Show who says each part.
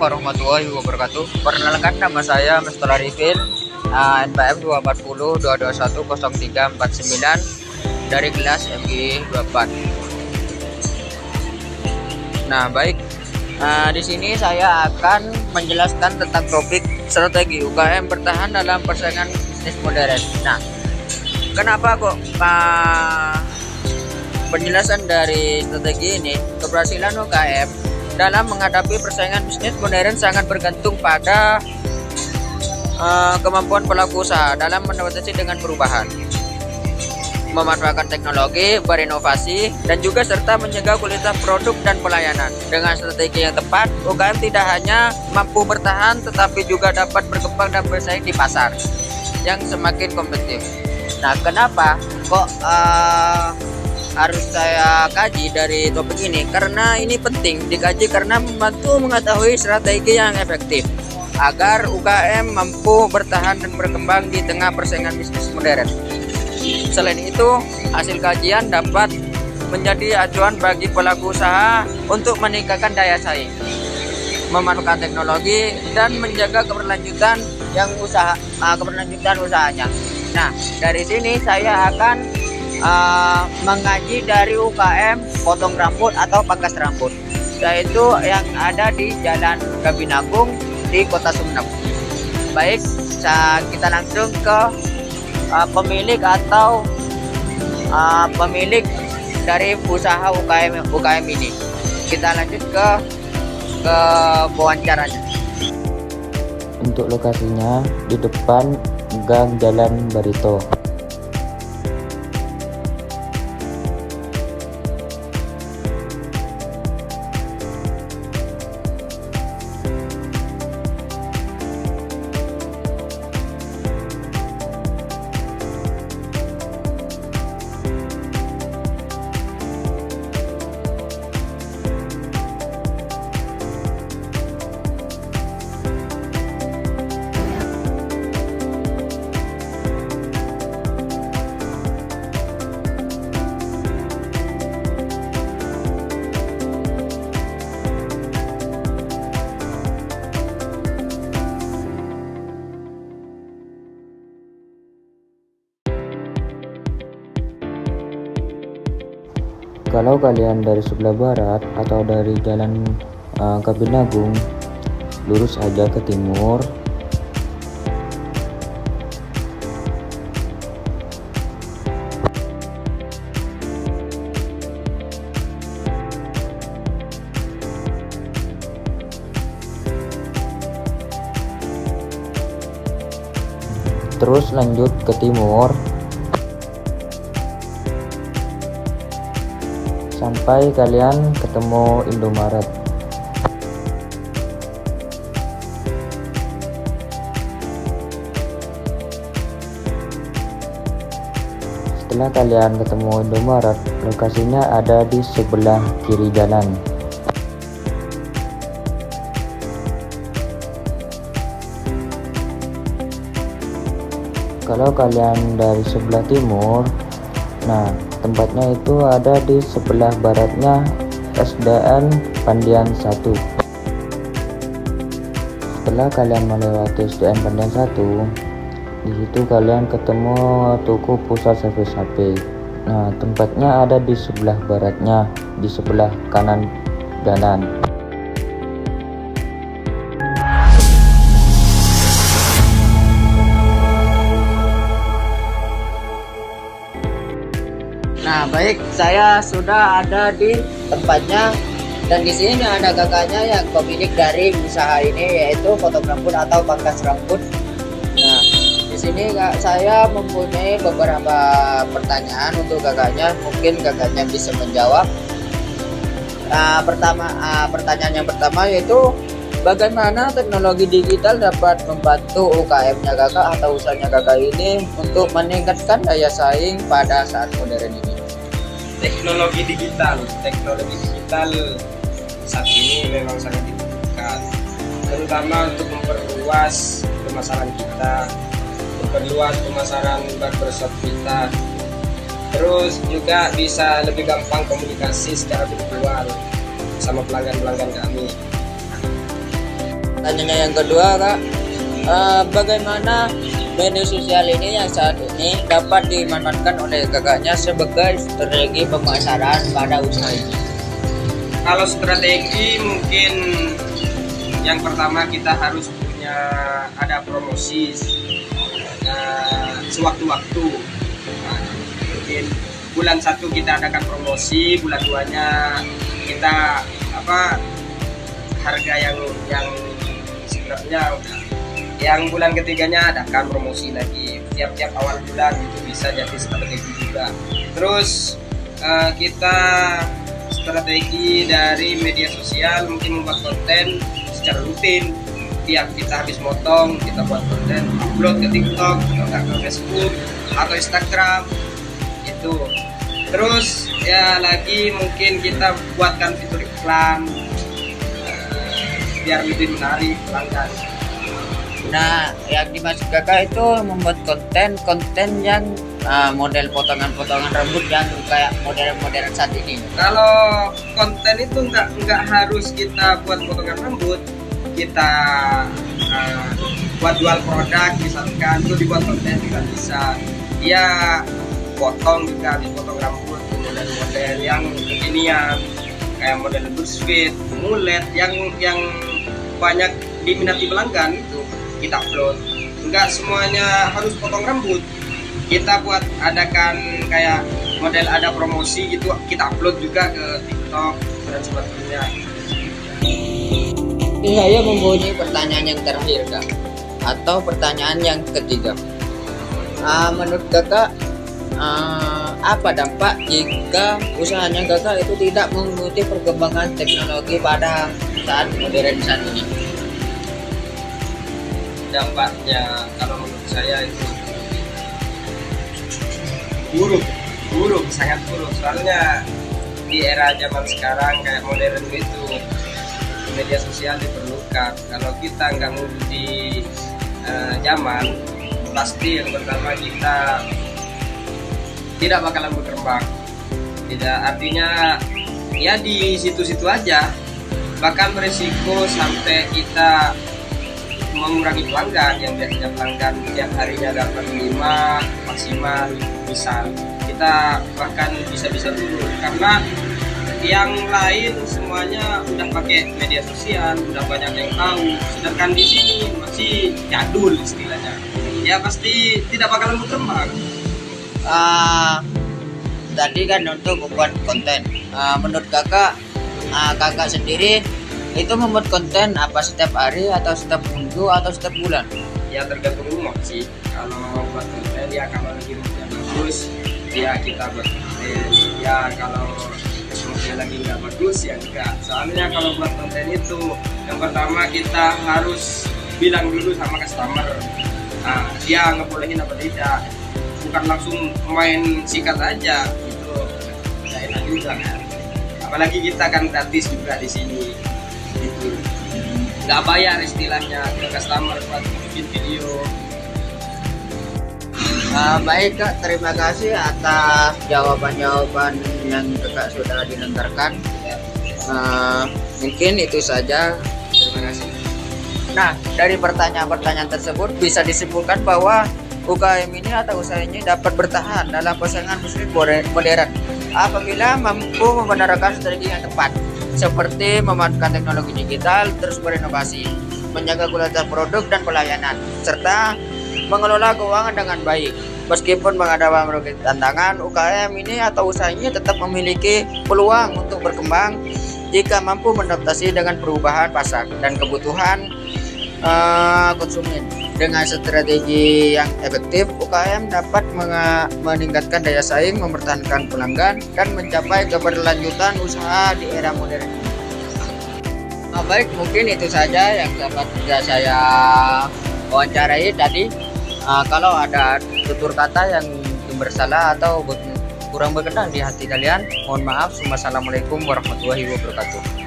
Speaker 1: warahmatullahi wabarakatuh. Perkenalkan, nama saya Mr. Arifin, NPM 240 221 0349 dari kelas MG 24. Nah, baik. Di sini saya akan menjelaskan tentang topik strategi UKM bertahan dalam persaingan bisnis modern. Nah, kenapa kok penjelasan dari strategi ini? Keberhasilan UKM dalam menghadapi persaingan bisnis modern sangat bergantung pada kemampuan pelaku usaha dalam beradaptasi dengan perubahan, memanfaatkan teknologi, berinovasi, dan juga serta menjaga kualitas produk dan pelayanan. Dengan strategi yang tepat, UKM tidak hanya mampu bertahan tetapi juga dapat berkembang dan bersaing di pasar yang semakin kompetitif. Nah, kenapa kok harus saya kaji dari topik ini? Karena ini penting dikaji karena membantu mengetahui strategi yang efektif agar UKM mampu bertahan dan berkembang di tengah persaingan bisnis modern. Selain itu, hasil kajian dapat menjadi acuan bagi pelaku usaha untuk meningkatkan daya saing, memanfaatkan teknologi, dan menjaga keberlanjutan usahanya. Nah, dari sini saya akan mengaji dari UKM potong rambut atau pangkas rambut, yaitu yang ada di Jalan Gabinagung di Kota Sumeneb. Baik, kita langsung ke pemilik atau pemilik dari usaha UKM ini. Kita lanjut ke wawancaranya.
Speaker 2: Untuk lokasinya di depan gang Jalan Barito. Kalau kalian dari sebelah barat atau dari Jalan Gabinagung, lurus aja ke timur. Terus lanjut ke timur sampai kalian ketemu Indomaret. Setelah kalian ketemu Indomaret, lokasinya ada di sebelah kiri jalan. Kalau kalian dari sebelah timur, nah tempatnya itu ada di sebelah baratnya SDN Pandian 1. Setelah kalian melewati SDN Pandian 1, di situ kalian ketemu toko pusat servis HP. Nah, tempatnya ada di sebelah baratnya, di sebelah kanan jalan.
Speaker 1: Nah, baik, saya sudah ada di tempatnya dan di sini ada kakaknya yang pemilik dari usaha ini, yaitu potong rambut atau pangkas rambut. Nah, di sini saya mempunyai beberapa pertanyaan untuk kakaknya, mungkin kakaknya bisa menjawab. Pertanyaan yang pertama yaitu bagaimana teknologi digital dapat membantu UKM-nya kakak atau usahanya kakak ini untuk meningkatkan daya saing pada saat modern ini?
Speaker 3: Teknologi digital saat ini memang sangat dibutuhkan, terutama untuk memperluas pemasaran kita, memperluas pemasaran barbershop kita, terus juga bisa lebih gampang komunikasi secara virtual sama pelanggan-pelanggan kami.
Speaker 1: Pertanyaannya yang kedua, Kak, bagaimana media sosial ini yang saat ini dapat dimanfaatkan oleh kakaknya sebagai strategi pemasaran pada usaha ini?
Speaker 3: Kalau strategi mungkin yang pertama kita harus punya ada promosi sewaktu-waktu. Nah, mungkin bulan 1 kita adakan promosi, bulan 2-nya kita harga yang sebenarnya yang bulan ketiganya adakan promosi lagi. Tiap-tiap awal bulan itu bisa jadi strategi juga. Terus kita strategi dari media sosial mungkin membuat konten secara rutin. Tiap kita habis motong kita buat konten, upload ke TikTok atau ke Facebook atau Instagram itu. Terus ya lagi mungkin kita buatkan fitur iklan biar lebih menarik pelanggan.
Speaker 1: Nah, yang dimaksud kakak itu membuat konten yang model potongan-potongan rambut yang kayak model-model saat ini.
Speaker 3: Kalau konten itu nggak harus kita buat potongan rambut, kita buat jual produk misalkan itu dibuat konten juga bisa. Dia potong juga, dipotong rambut model-model yang kekinian kayak model bushfit, mulet yang banyak diminati pelanggan itu kita upload. Enggak semuanya harus potong rambut, kita buat adakan kayak model ada promosi gitu, kita upload juga ke TikTok dan sebagainya.
Speaker 1: Saya mempunyai pertanyaan yang terakhir, Kak, atau pertanyaan yang ketiga. Menurut kakak, apa dampak jika usahanya kakak itu tidak mengikuti perkembangan teknologi pada saat modern saat ini?
Speaker 3: Dampaknya kalau menurut saya itu buruk, sangat buruk. Soalnya di era zaman sekarang kayak modern itu media sosial diperlukan. Kalau kita nggak mengikuti zaman, pasti yang pertama kita tidak bakalan berkembang. Tidak, artinya ya di situ-situ aja, bahkan berisiko sampai kita mengurangi pelanggan. Yang biasanya pelanggan tiap harinya dapat 5 maksimal, misal kita bahkan bisa turun karena yang lain semuanya udah pakai media sosial, udah banyak yang tahu, sedangkan di sini masih jadul istilahnya. Ya pasti tidak bakalan berkembang.
Speaker 1: Tadi kan untuk membuat konten, menurut kakak, kakak sendiri itu membuat konten apa setiap hari atau setiap minggu atau setiap bulan?
Speaker 3: Ya tergantung umur sih. Kalau buat konten ya kalau lagi moodnya bagus ya kita buat konten. Ya kalau moodnya lagi nggak bagus ya enggak. Soalnya kalau buat konten itu yang pertama kita harus bilang dulu sama customer, dia ngebolehin apa tidak. Bukan langsung main sikat aja itu nggak enak juga kan. Apalagi kita kan gratis juga di sini. Itu nggak bayar istilahnya ke customer buat bikin video.
Speaker 1: Baik Kak, terima kasih atas jawaban-jawaban yang kakak sudah dilontarkan. Mungkin itu saja.
Speaker 3: Terima kasih.
Speaker 1: Nah, dari pertanyaan-pertanyaan tersebut bisa disimpulkan bahwa UKM ini atau usaha ini dapat bertahan dalam pasangan muslim modern apabila mampu menerapkan strategi yang tepat, seperti memanfaatkan teknologi digital, terus berinovasi, menjaga kualitas produk dan pelayanan, serta mengelola keuangan dengan baik. Meskipun menghadapi tantangan, UKM ini atau usaha ini tetap memiliki peluang untuk berkembang jika mampu beradaptasi dengan perubahan pasar dan kebutuhan konsumen. Dengan strategi yang efektif, UKM dapat meningkatkan daya saing, mempertahankan pelanggan, dan mencapai keberlanjutan usaha di era modern. Baik, mungkin itu saja yang dapat saya wawancarai tadi. Kalau ada tutur kata yang bersalah atau kurang berkenan di hati kalian, mohon maaf. Wassalamualaikum warahmatullahi wabarakatuh.